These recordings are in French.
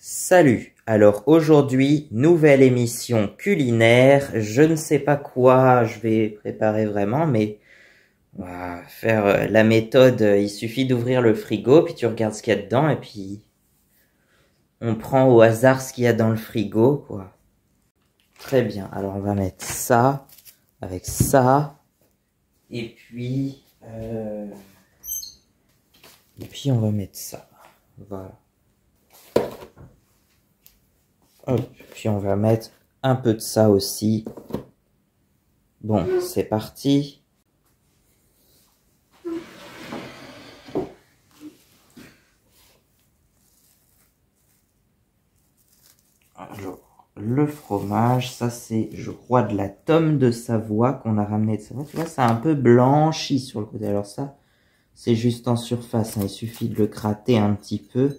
Salut, alors aujourd'hui, nouvelle émission culinaire, je ne sais pas quoi je vais préparer vraiment, mais on va faire la méthode, il suffit d'ouvrir le frigo, puis tu regardes ce qu'il y a dedans, et puis on prend au hasard ce qu'il y a dans le frigo, quoi. Très bien, alors on va mettre ça, avec ça, et puis on va mettre ça, voilà. Hop, puis on va mettre un peu de ça aussi. Bon, c'est parti. Alors, le fromage, ça c'est, je crois, de la tome de Savoie qu'on a ramené de Savoie. Tu vois, c'est un peu blanchi sur le côté. Alors ça, c'est juste en surface, hein. Il suffit de le gratter un petit peu.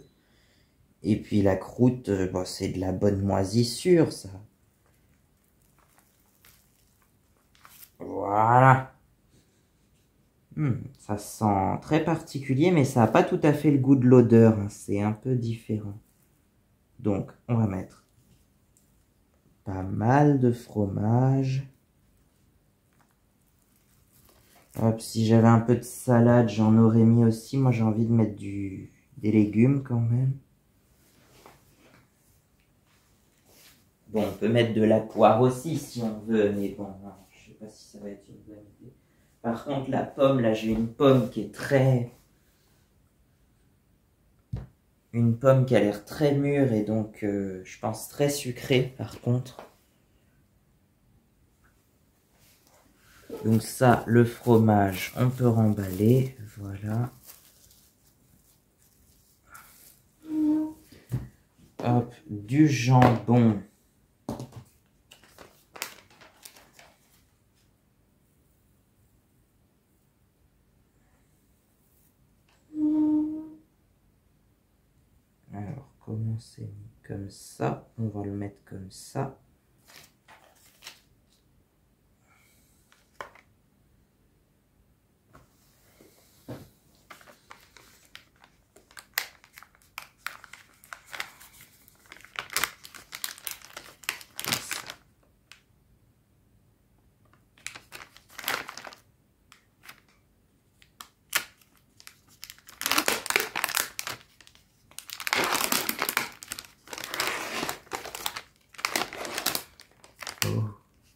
Et puis la croûte, bon, c'est de la bonne moisissure, ça. Voilà. Ça sent très particulier, mais ça n'a pas tout à fait le goût de l'odeur, hein. C'est un peu différent. Donc, on va mettre pas mal de fromage. Hop, si j'avais un peu de salade, j'en aurais mis aussi. Moi, j'ai envie de mettre des légumes quand même. Bon, on peut mettre de la poire aussi si on veut, mais bon, non, je sais pas si ça va être une bonne idée. Par contre, la pomme, là, j'ai une pomme qui est une pomme qui a l'air très mûre et donc, je pense, très sucrée, par contre. Donc ça, le fromage, on peut remballer, voilà. Hop, du jambon. Alors, comment c'est mis comme ça? On va le mettre comme ça.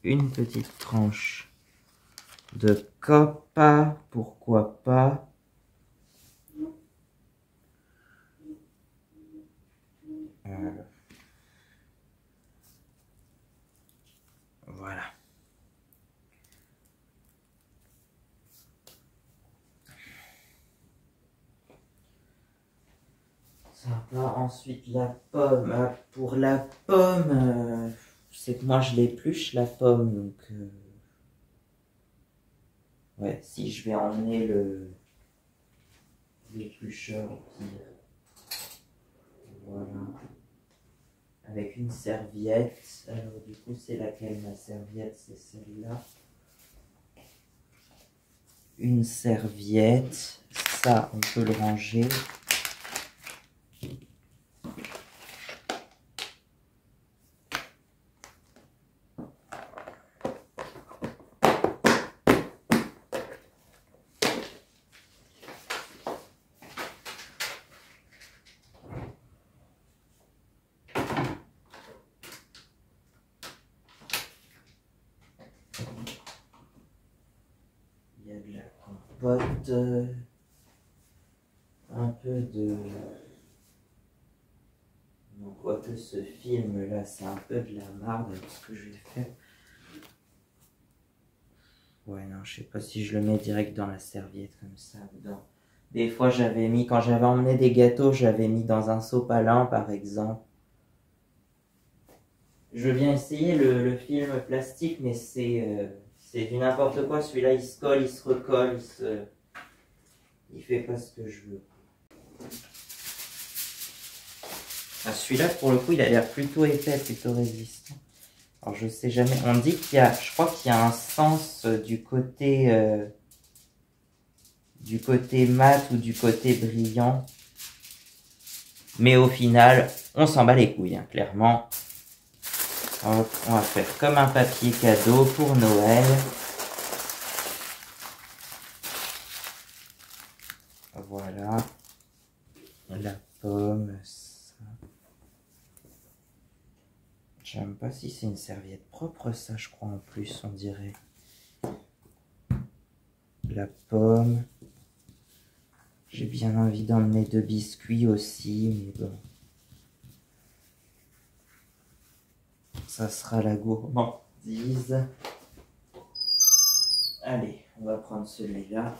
Une petite tranche de coppa, pourquoi pas. Voilà. Ça va, ensuite la pomme. Pour la pomme, c'est que moi je l'épluche la pomme, donc ouais, si je vais emmener l'éplucheur au pire. Voilà. Avec une serviette. Alors du coup, c'est laquelle ma serviette? C'est celle-là. Une serviette. Ça, on peut le ranger. Il y a de la compote, un peu de... Donc, quoique ce film-là, c'est un peu de la marde, ce que je vais faire. Ouais, non, je sais pas si je le mets direct dans la serviette, comme ça, dedans. Des fois, j'avais mis, quand j'avais emmené des gâteaux, j'avais mis dans un sopalin, par exemple. Je viens essayer le film plastique, mais c'est du n'importe quoi. Celui-là, il se colle, il se recolle, il fait pas ce que je veux. Ah, celui-là, pour le coup, il a l'air plutôt épais, plutôt résistant. Alors, je sais jamais. On dit qu'il y a, je crois qu'il y a un sens du côté mat ou du côté brillant. Mais au final, on s'en bat les couilles, hein, clairement. Hop, on va faire comme un papier cadeau pour Noël. Voilà. La pomme, ça. Je sais même pas si c'est une serviette propre, ça, je crois, en plus, on dirait. La pomme. J'ai bien envie d'emmener 2 biscuits aussi, mais bon. Ça sera la gourmandise. Allez, on va prendre celui-là.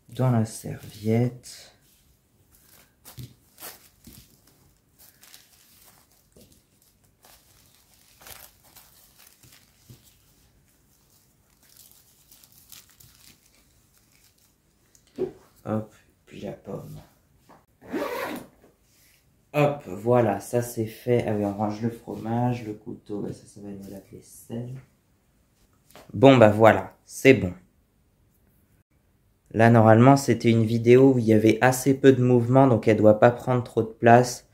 Dans la serviette. Hop, puis la pomme. Hop, voilà, ça c'est fait. Ah oui, on range le fromage, le couteau, bah ça va être la vaisselle. Bon bah voilà, c'est bon. Là, normalement, c'était une vidéo où il y avait assez peu de mouvement, donc elle doit pas prendre trop de place.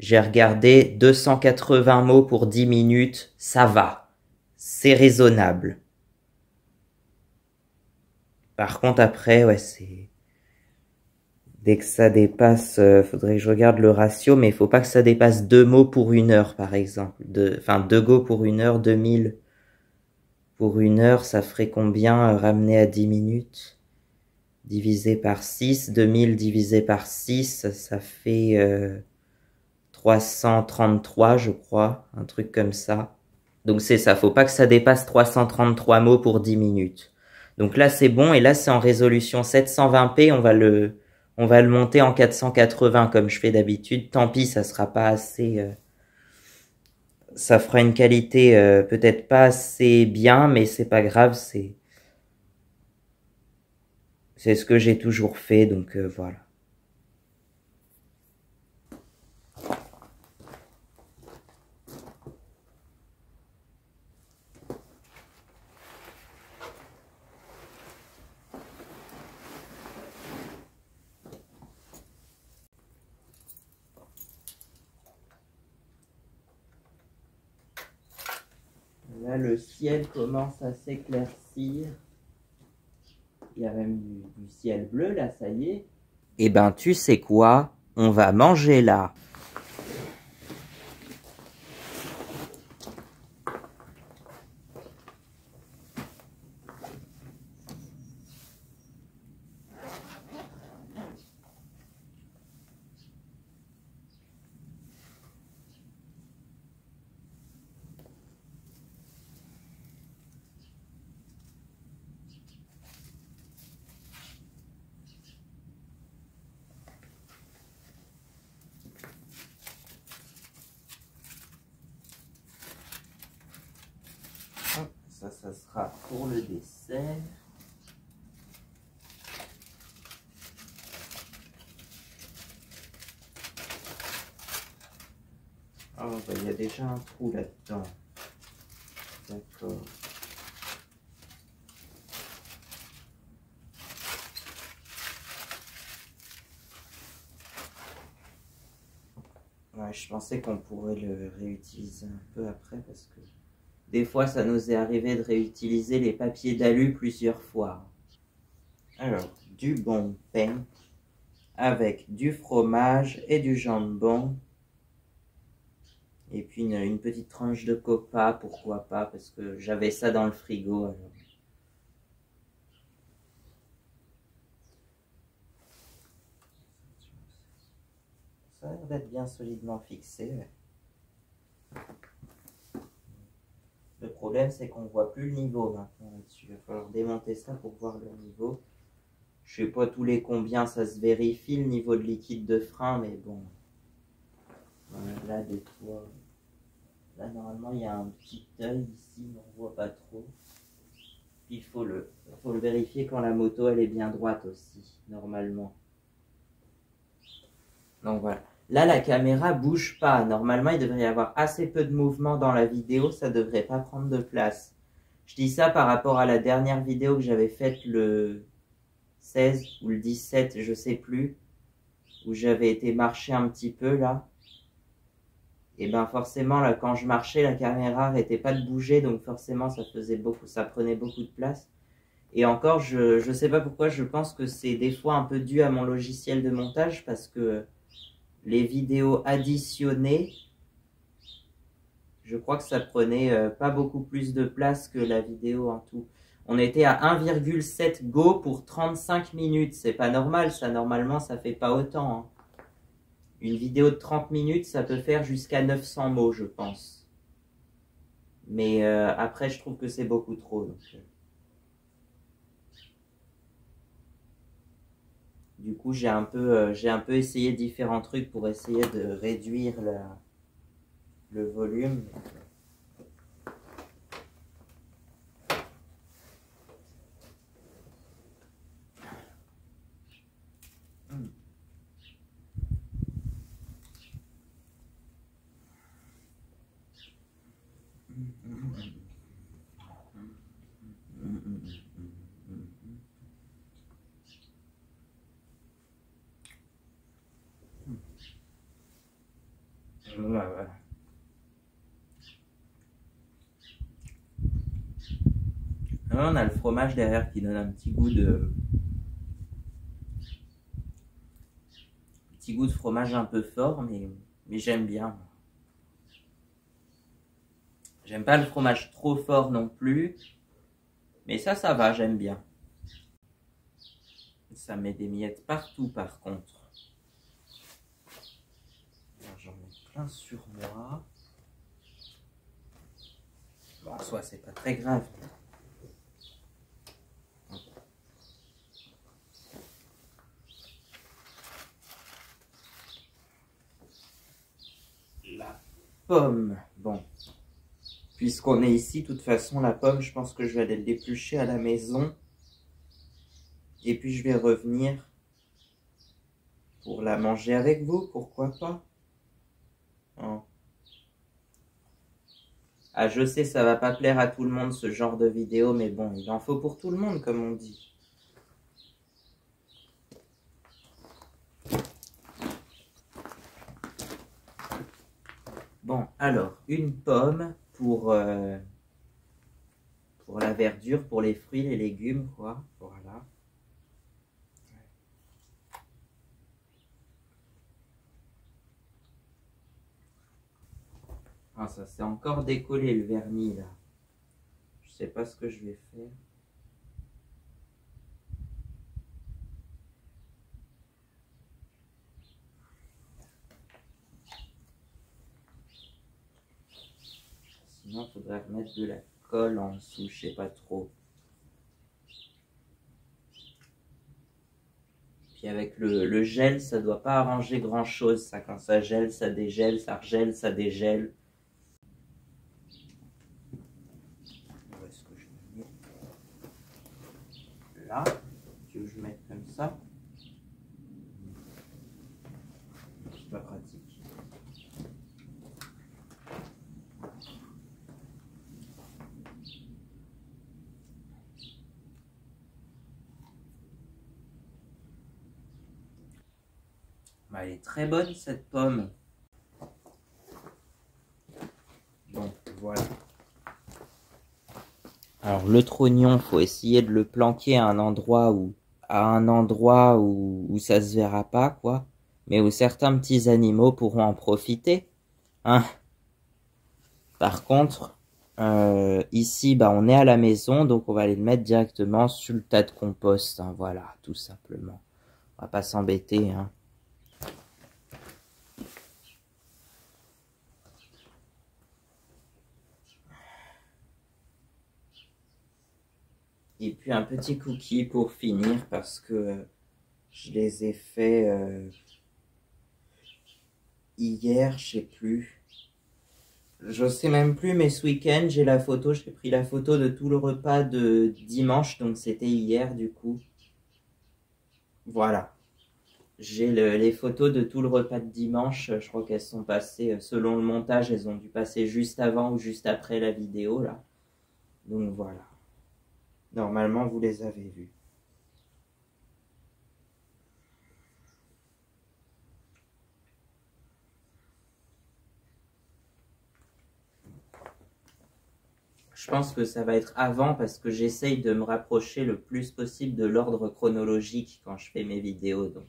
J'ai regardé 280 mots pour 10 minutes, ça va. C'est raisonnable. Par contre, après, ouais, c'est... Dès que ça dépasse, faudrait que je regarde le ratio, mais il faut pas que ça dépasse 2 mots pour 1 heure, par exemple. Enfin, 2 go pour 1 heure, 2000 pour 1 heure, ça ferait combien ramené à 10 minutes? Divisé par 6, 2000 divisé par 6, ça fait 333, je crois, un truc comme ça. Donc c'est ça, faut pas que ça dépasse 333 mots pour 10 minutes. Donc là c'est bon, et là c'est en résolution 720p, on va le monter en 480 comme je fais d'habitude. Tant pis, ça sera pas assez... ça fera une qualité peut-être pas assez bien, mais c'est pas grave, c'est ce que j'ai toujours fait, donc voilà. Là, le ciel commence à s'éclaircir. Il y a même du ciel bleu, là, ça y est. Eh ben, tu sais quoi? On va manger là. Ça sera pour le dessert. Oh, bah, il y a déjà un trou là-dedans. D'accord. Ouais, je pensais qu'on pourrait le réutiliser un peu après parce que des fois ça nous est arrivé de réutiliser les papiers d'alu plusieurs fois. Alors, du bon pain avec du fromage et du jambon. Et puis une petite tranche de copa, pourquoi pas, parce que j'avais ça dans le frigo. Alors. Ça a l'air d'être bien solidement fixé. Ouais. Le problème, c'est qu'on ne voit plus le niveau maintenant là-dessus. Il va falloir démonter ça pour voir le niveau. Je sais pas tous les combien ça se vérifie, le niveau de liquide de frein, mais bon. Voilà, des fois... Là, normalement, il y a un petit œil ici, mais on ne voit pas trop. Puis il faut le vérifier quand la moto, elle est bien droite aussi, normalement. Donc voilà. Là, la caméra bouge pas. Normalement, il devrait y avoir assez peu de mouvement dans la vidéo. Ça devrait pas prendre de place. Je dis ça par rapport à la dernière vidéo que j'avais faite le 16 ou le 17, je sais plus, où j'avais été marcher un petit peu là. Et ben forcément, là, quand je marchais, la caméra arrêtait pas de bouger, donc forcément, ça prenait beaucoup de place. Et encore, je sais pas pourquoi, je pense que c'est des fois un peu dû à mon logiciel de montage, parce que les vidéos additionnées, je crois que ça prenait pas beaucoup plus de place que la vidéo en tout. On était à 1,7 Go pour 35 minutes. C'est pas normal, ça. Normalement, ça fait pas autant, hein. Une vidéo de 30 minutes, ça peut faire jusqu'à 900 mots, je pense. Mais après, je trouve que c'est beaucoup trop. Donc, du coup, j'ai un peu essayé différents trucs pour essayer de réduire le volume. Ouais. On a le fromage derrière qui donne un petit goût de fromage un peu fort, mais j'aime bien. J'aime pas le fromage trop fort non plus, mais ça va, j'aime bien. Ça met des miettes partout par contre. J'en mets plein sur moi. Bon, en soi, c'est pas très grave. La pomme. Bon. Puisqu'on est ici, de toute façon, la pomme, je pense que je vais aller l'éplucher à la maison. Et puis, je vais revenir pour la manger avec vous, pourquoi pas. Hein. Ah, je sais, ça va pas plaire à tout le monde, ce genre de vidéo, mais bon, il en faut pour tout le monde, comme on dit. Bon, alors, une pomme pour la verdure, pour les fruits, les légumes, quoi. Voilà. Ah, ça s'est encore décollé le vernis, là. Je sais pas ce que je vais faire. Sinon, il faudrait remettre de la colle en dessous, je sais pas trop. Puis avec le gel, ça doit pas arranger grand chose, ça. Quand ça gèle, ça dégèle, ça regèle, ça dégèle. Où est-ce que je me mets? Là. Tu veux que je mette comme ça? C'est pas pratique. Bah, elle est très bonne cette pomme. Bon, voilà. Alors le trognon, faut essayer de le planquer à un endroit où ça se verra pas, quoi. Mais où certains petits animaux pourront en profiter. Hein. Par contre, ici, bah, on est à la maison, donc on va aller le mettre directement sur le tas de compost. Hein, voilà, tout simplement. On va pas s'embêter, hein. Et puis un petit cookie pour finir parce que je les ai fait hier, je sais plus. Je sais même plus, mais ce week-end, j'ai pris la photo de tout le repas de dimanche, donc c'était hier du coup. Voilà. J'ai les photos de tout le repas de dimanche, je crois qu'elles sont passées, selon le montage, elles ont dû passer juste avant ou juste après la vidéo là. Donc voilà. Normalement, vous les avez vues. Je pense que ça va être avant parce que j'essaye de me rapprocher le plus possible de l'ordre chronologique quand je fais mes vidéos. Donc,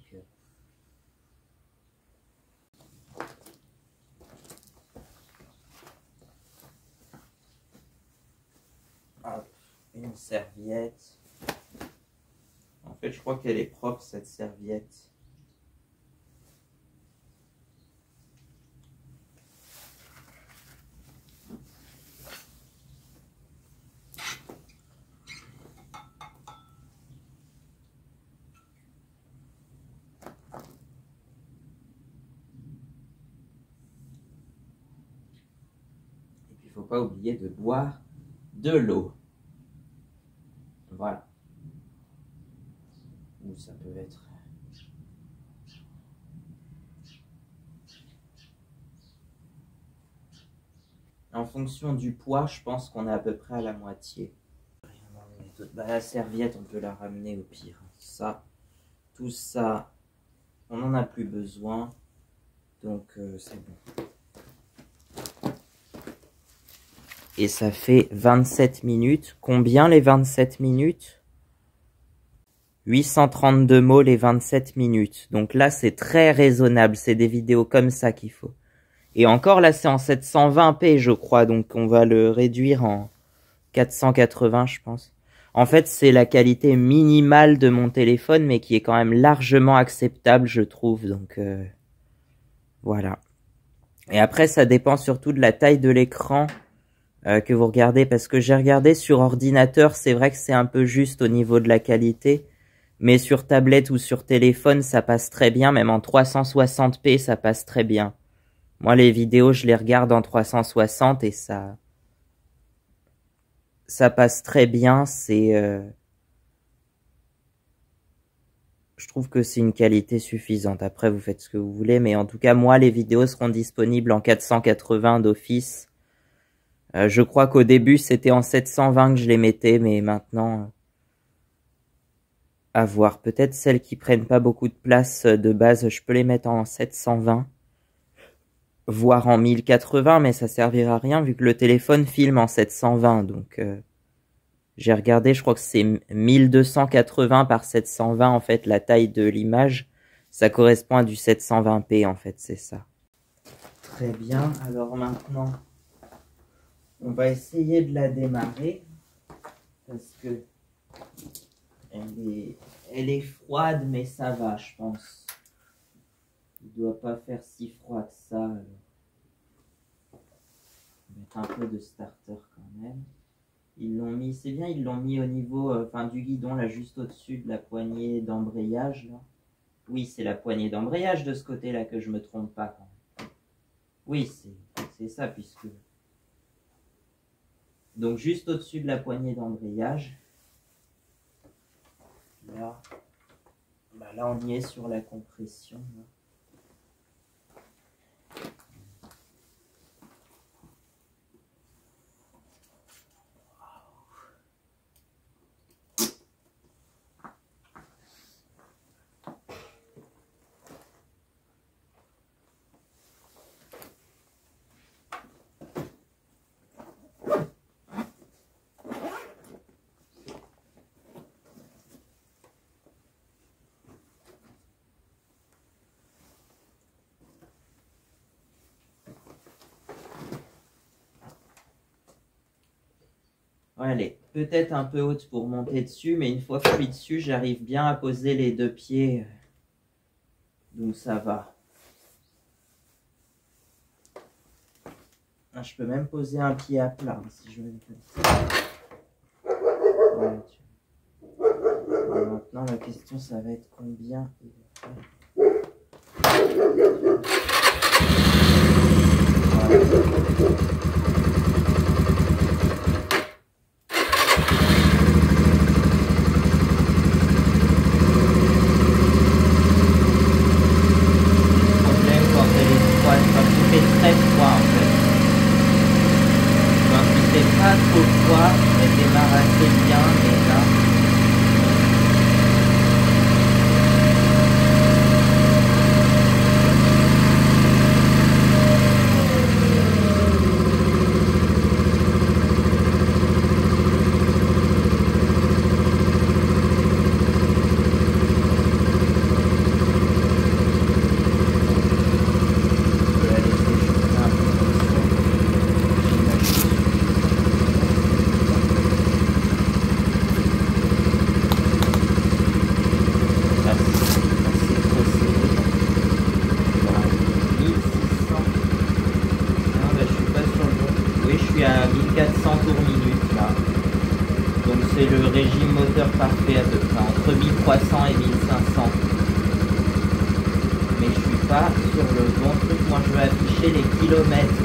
hop, une serviette. En fait, je crois qu'elle est propre cette serviette. Il ne faut pas oublier de boire de l'eau. Voilà. Ou ça peut être... En fonction du poids, je pense qu'on est à peu près à la moitié. Bah, la serviette, on peut la ramener au pire. Ça, tout ça, on n'en a plus besoin. Donc, c'est bon. Et ça fait 27 minutes. Combien les 27 minutes? 832 mots les 27 minutes. Donc là, c'est très raisonnable. C'est des vidéos comme ça qu'il faut. Et encore, là, c'est en 720p, je crois. Donc, on va le réduire en 480, je pense. En fait, c'est la qualité minimale de mon téléphone, mais qui est quand même largement acceptable, je trouve. Donc, voilà. Et après, ça dépend surtout de la taille de l'écran que vous regardez. Parce que j'ai regardé sur ordinateur, c'est vrai que c'est un peu juste au niveau de la qualité. Mais sur tablette ou sur téléphone, ça passe très bien. Même en 360p, ça passe très bien. Moi, les vidéos, je les regarde en 360 et ça passe très bien. Je trouve que c'est une qualité suffisante. Après, vous faites ce que vous voulez. Mais en tout cas, moi, les vidéos seront disponibles en 480 d'office. Je crois qu'au début, c'était en 720 que je les mettais. Mais maintenant, à voir. Peut-être celles qui prennent pas beaucoup de place de base, je peux les mettre en 720. Voire en 1080, mais ça servira à rien vu que le téléphone filme en 720. Donc, j'ai regardé, je crois que c'est 1280 par 720, en fait, la taille de l'image. Ça correspond à du 720p, en fait, c'est ça. Très bien, alors maintenant, on va essayer de la démarrer. Parce que elle est froide, mais ça va, je pense. Il ne doit pas faire si froid que ça. Alors. On va mettre un peu de starter quand même. Ils l'ont mis, c'est bien, ils l'ont mis au niveau du guidon, là, juste au-dessus de la poignée d'embrayage. Oui, c'est la poignée d'embrayage de ce côté-là, que je me trompe pas. Quand même. Oui, c'est ça, puisque... Donc, juste au-dessus de la poignée d'embrayage. Là, là, on y est sur la compression. Là. Ouais, elle est peut-être un peu haute pour monter dessus, mais une fois que je suis dessus, j'arrive bien à poser les deux pieds. Donc ça va. Je peux même poser un pied à plat si je veux. Ouais, maintenant, la question, ça va être combien il va faire. Voilà. entre 1300 et 1500. Mais je suis pas sur le bon truc. Moi, je veux afficher les kilomètres.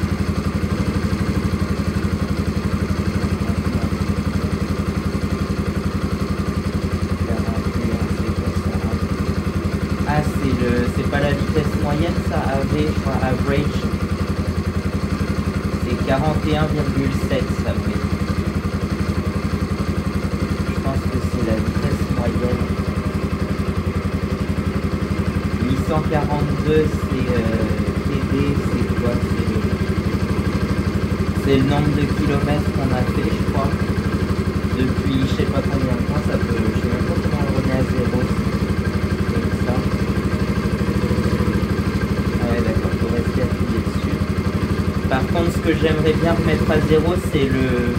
Ah, c'est pas la vitesse moyenne, ça, AV, je crois, average. C'est 41,7, ça fait. Je pense que c'est la vitesse moyenne. 842, c'est TD, c'est quoi? C'est le nombre de kilomètres qu'on a fait, je crois. Depuis, je sais pas combien de temps, ça peut. Je sais même pas comment on remet à zéro. Comme ça. Ouais, d'accord, faut rester appuyé dessus. Par contre, ce que j'aimerais bien remettre à zéro, c'est le.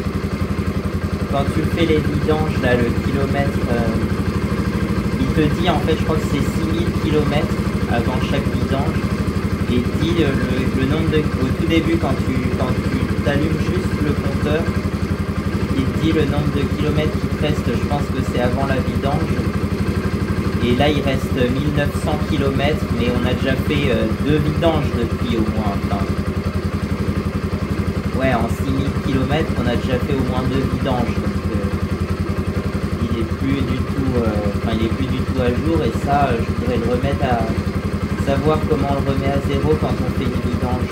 Quand tu fais les vidanges, là, le kilomètre. Il te dit, en fait, je crois que c'est 6000 km avant chaque vidange. Et il dit le nombre de. Au tout début, quand tu allumes juste le compteur, il te dit le nombre de kilomètres qui te reste, je pense que c'est avant la vidange. Et là, il reste 1900 km, mais on a déjà fait 2 vidanges depuis au moins. Enfin, ouais, en 6000 km, on a déjà fait au moins 2 vidanges. Donc, il est plus du tout, il est plus du tout à jour. Et ça, je voudrais le remettre à savoir comment on le remet à zéro quand on fait une vidange.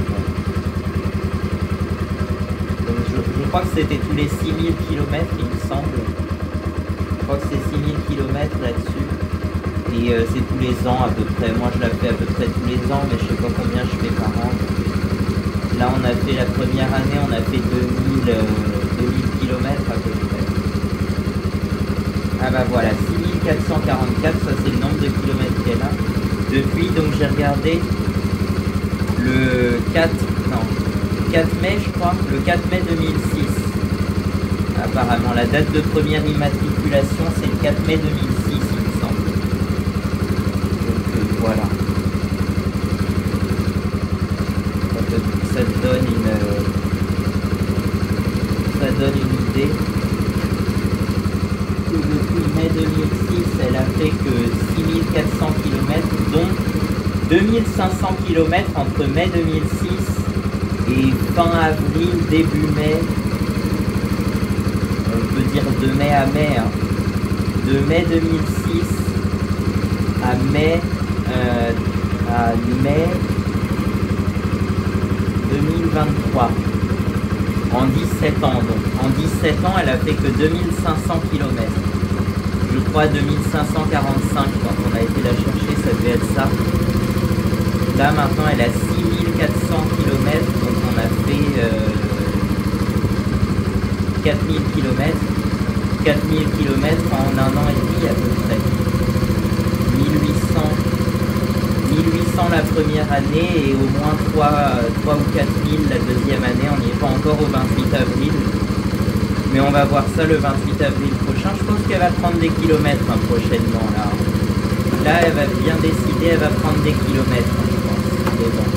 Je crois que c'était tous les 6000 km, il me semble. Je crois que c'est 6000 km là-dessus. Et c'est tous les ans à peu près. Moi, je la fais à peu près tous les ans, mais je sais pas combien je fais par an. Là, on a fait la première année, on a fait 2000 km à peu près. Ah bah voilà, 6444, ça c'est le nombre de kilomètres qu'elle a. Depuis, donc j'ai regardé le 4 mai, je crois, le 4 mai 2006. Apparemment, la date de première immatriculation, c'est le 4 mai 2006, il me semble. Donc voilà. Ça donne une idée. Que depuis mai 2006, elle a fait que 6400 km, dont 2500 km entre mai 2006 et fin avril, début mai. On peut dire de mai à mai. Hein. De mai 2006 à mai 2023. En 17 ans donc. En 17 ans, elle a fait que 2500 km. Je crois 2545 quand on a été la chercher, ça devait être ça. Là maintenant, elle a 6400 km, donc on a fait 4000 km. 4000 km en un an et demi à peu près. 1800 la première année et au moins 3 ou 4000 la deuxième année. On n'y est pas encore au 28 avril. Mais on va voir ça le 28 avril prochain. Je pense qu'elle va prendre des kilomètres prochainement. Là, elle va bien décider, elle va prendre des kilomètres, je pense. Mais bon.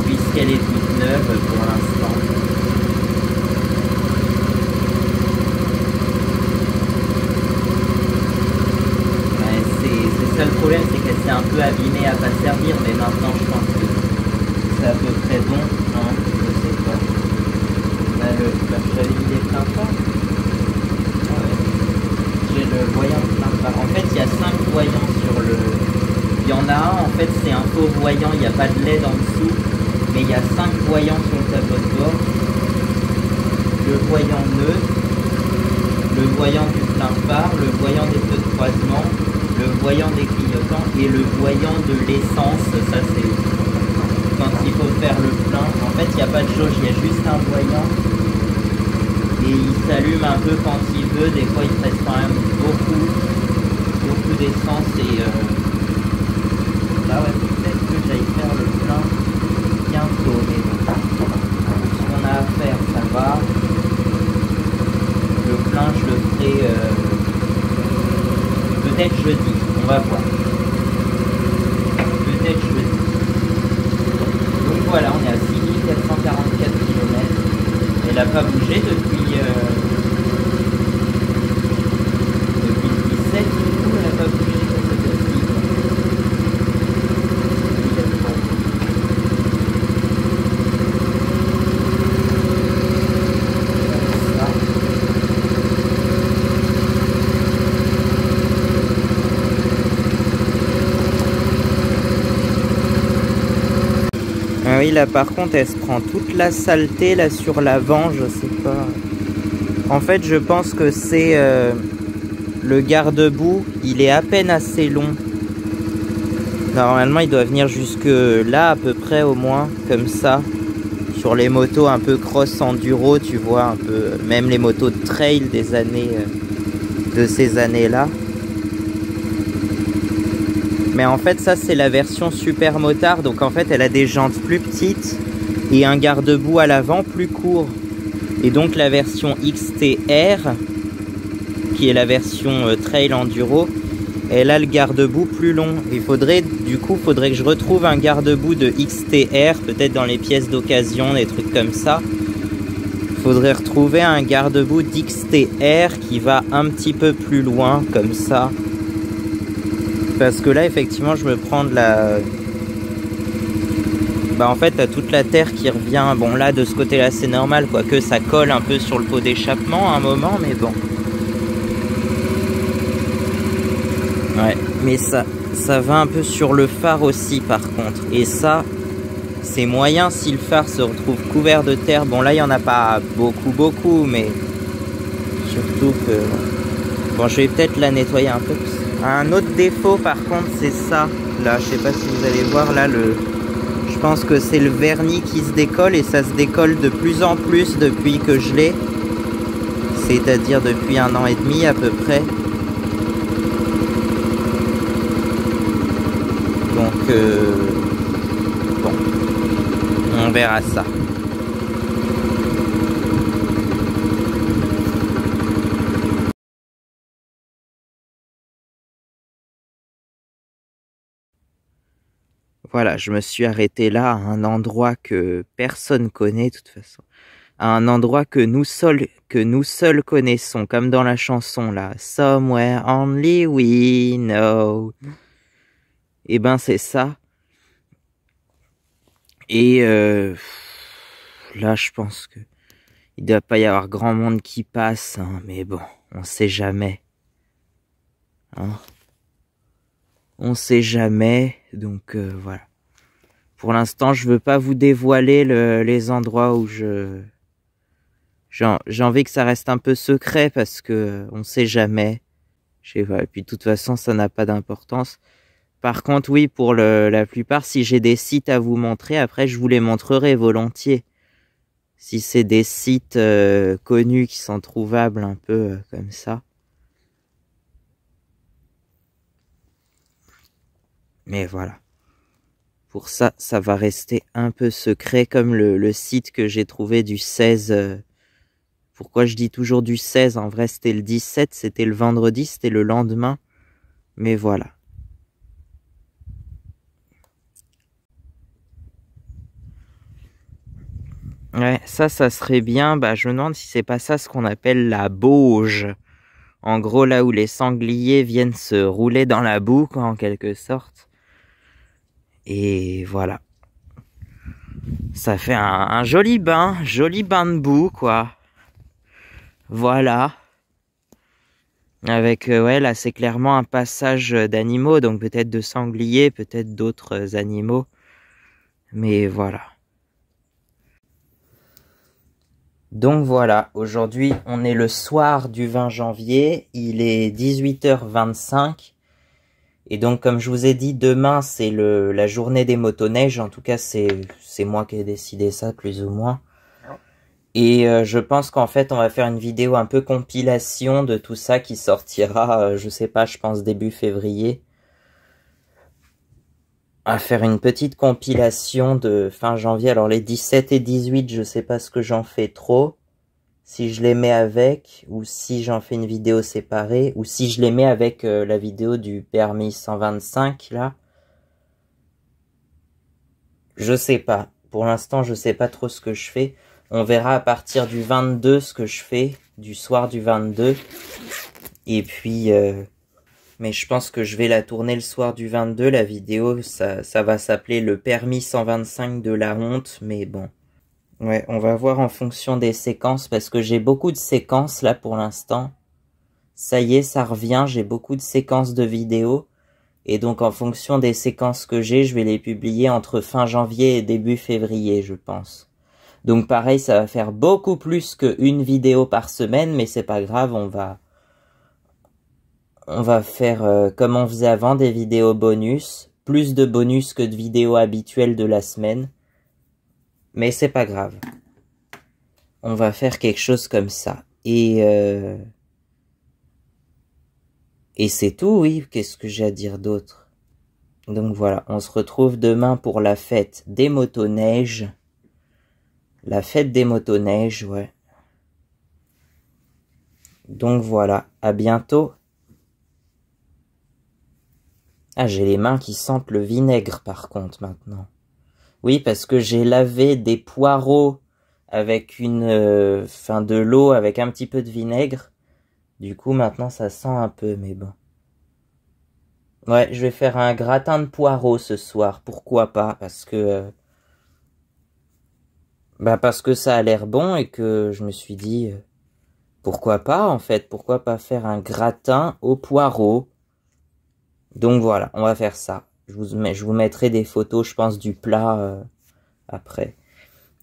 Puisqu'elle est toute neuve pour l'instant. C'est ça le problème, c'est qu'elle s'est un peu abîmée à pas servir, mais maintenant je pense que c'est à peu près bon, hein, je sais pas. Là, j'avais mis des pleins phares. Ouais. J'ai le voyant de plein phare. En fait, il y a 5 voyants sur le... Il y en a un, en fait, c'est un faux voyant, il n'y a pas de LED en dessous, mais il y a 5 voyants sur le tableau de bord. Le voyant neutre, le voyant du plein phare, le voyant des feux de croisement, le voyant des clignotants et le voyant de l'essence, ça c'est quand il faut faire le plein. En fait, il n'y a pas de jauge, il y a juste un voyant et il s'allume un peu quand il veut. Des fois, il reste quand même beaucoup d'essence et là, ouais, peut-être que j'aille faire le plein bientôt, mais bon, ce qu'on a à faire, ça va. Le plein, je le ferai peut-être jeudi, on va voir. Peut-être jeudi. Donc voilà, on est à 6444 km. Elle n'a pas bougé depuis le 17, Oui, là par contre, elle se prend toute la saleté là sur l'avant, je sais pas. En fait, je pense que c'est le garde-boue, il est à peine assez long. Normalement, il doit venir jusque là à peu près au moins, comme ça. Sur les motos un peu cross enduro, tu vois, un peu, même les motos de trail des années, de ces années-là. Mais en fait, ça c'est la version super motard, donc en fait, elle a des jantes plus petites et un garde-boue à l'avant plus court. Et donc la version XTR, qui est la version trail enduro, elle a le garde-boue plus long. Il faudrait, du coup, que je retrouve un garde-boue de XTR, peut-être dans les pièces d'occasion, des trucs comme ça. Il faudrait retrouver un garde-boue d'XTR qui va un petit peu plus loin, comme ça. Parce que là, effectivement, je me prends de la... Bah en fait, t'as toute la terre qui revient. Bon, là, de ce côté-là, c'est normal, quoique ça colle un peu sur le pot d'échappement à un moment, mais bon. Ouais, mais ça va un peu sur le phare aussi, par contre. Et ça, c'est moyen si le phare se retrouve couvert de terre. Bon, là, il n'y en a pas beaucoup, mais surtout que... Bon, je vais peut-être la nettoyer un peu. Un autre défaut, par contre, c'est ça. Là, je sais pas si vous allez voir, là, je pense que c'est le vernis qui se décolle et ça se décolle de plus en plus depuis que je l'ai. C'est-à-dire depuis 1 an et demi à peu près. Donc, bon, on verra ça. Voilà, je me suis arrêté là, à un endroit que personne connaît de toute façon. À un endroit que nous seuls connaissons, comme dans la chanson là. Somewhere only we know. Et ben c'est ça. Et là je pense que il doit pas y avoir grand monde qui passe, hein, mais bon, on sait jamais. Hein. On sait jamais, donc voilà. Pour l'instant, je veux pas vous dévoiler les endroits où j'ai envie que ça reste un peu secret parce que on sait jamais. Je sais pas. Et puis de toute façon, ça n'a pas d'importance. Par contre, oui, pour la plupart, si j'ai des sites à vous montrer, après, je vous les montrerai volontiers. Si c'est des sites connus qui sont trouvables un peu comme ça. Mais voilà. Pour ça, ça va rester un peu secret comme le site que j'ai trouvé du 16. Pourquoi je dis toujours du 16? En vrai, c'était le 17, c'était le vendredi, c'était le lendemain. Mais voilà. Ouais, ça serait bien. Bah, je me demande si c'est pas ça ce qu'on appelle la bauge. En gros, là où les sangliers viennent se rouler dans la boue, quoi, en quelque sorte. Et voilà. Ça fait un joli bain de boue, quoi. Voilà. Avec, ouais, là, c'est clairement un passage d'animaux, donc peut-être de sangliers, peut-être d'autres animaux. Mais voilà. Donc voilà, aujourd'hui on est le soir du 20 janvier, il est 18h25 et donc comme je vous ai dit, demain c'est la journée des motoneiges, en tout cas c'est moi qui ai décidé ça plus ou moins. Et je pense qu'en fait on va faire une vidéo un peu compilation de tout ça qui sortira, je sais pas, je pense début février. À faire une petite compilation de fin janvier, alors les 17 et 18 je sais pas ce que j'en fais trop. Si je les mets avec, ou si j'en fais une vidéo séparée, ou si je les mets avec la vidéo du permis 125, là. Je sais pas. Pour l'instant, je sais pas trop ce que je fais. On verra à partir du 22 ce que je fais, du soir du 22. Et puis, mais je pense que je vais la tourner le soir du 22, la vidéo. Ça va s'appeler le permis 125 de la honte, mais bon. Ouais, on va voir en fonction des séquences, parce que j'ai beaucoup de séquences là pour l'instant. Ça y est, ça revient, j'ai beaucoup de séquences de vidéos. Et donc en fonction des séquences que j'ai, je vais les publier entre fin janvier et début février, je pense. Donc pareil, ça va faire beaucoup plus qu'une vidéo par semaine, mais c'est pas grave, on va faire comme on faisait avant, des vidéos bonus, plus de bonus que de vidéos habituelles de la semaine. Mais c'est pas grave. On va faire quelque chose comme ça. Et c'est tout, oui. Qu'est-ce que j'ai à dire d'autre? Donc voilà, on se retrouve demain pour la fête des motoneiges. La fête des motoneiges, ouais. Donc voilà, à bientôt. Ah, j'ai les mains qui sentent le vinaigre par contre maintenant. Oui, parce que j'ai lavé des poireaux avec de l'eau avec un petit peu de vinaigre. Du coup, maintenant ça sent un peu, mais bon. Ouais, je vais faire un gratin de poireaux ce soir, pourquoi pas, parce que ça a l'air bon et que je me suis dit, pourquoi pas en fait, pourquoi pas faire un gratin aux poireaux. Donc voilà, on va faire ça. Je vous mettrai des photos, je pense, du plat après.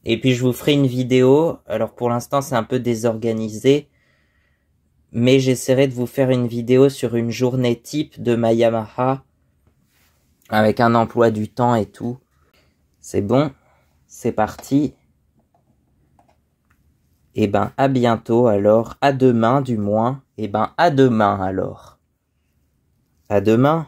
Et puis je vous ferai une vidéo, alors pour l'instant c'est un peu désorganisé, mais j'essaierai de vous faire une vidéo sur une journée type de ma Yamaha, avec un emploi du temps et tout. C'est bon, c'est parti. Et ben à bientôt alors, à demain du moins, et ben à demain alors. À demain.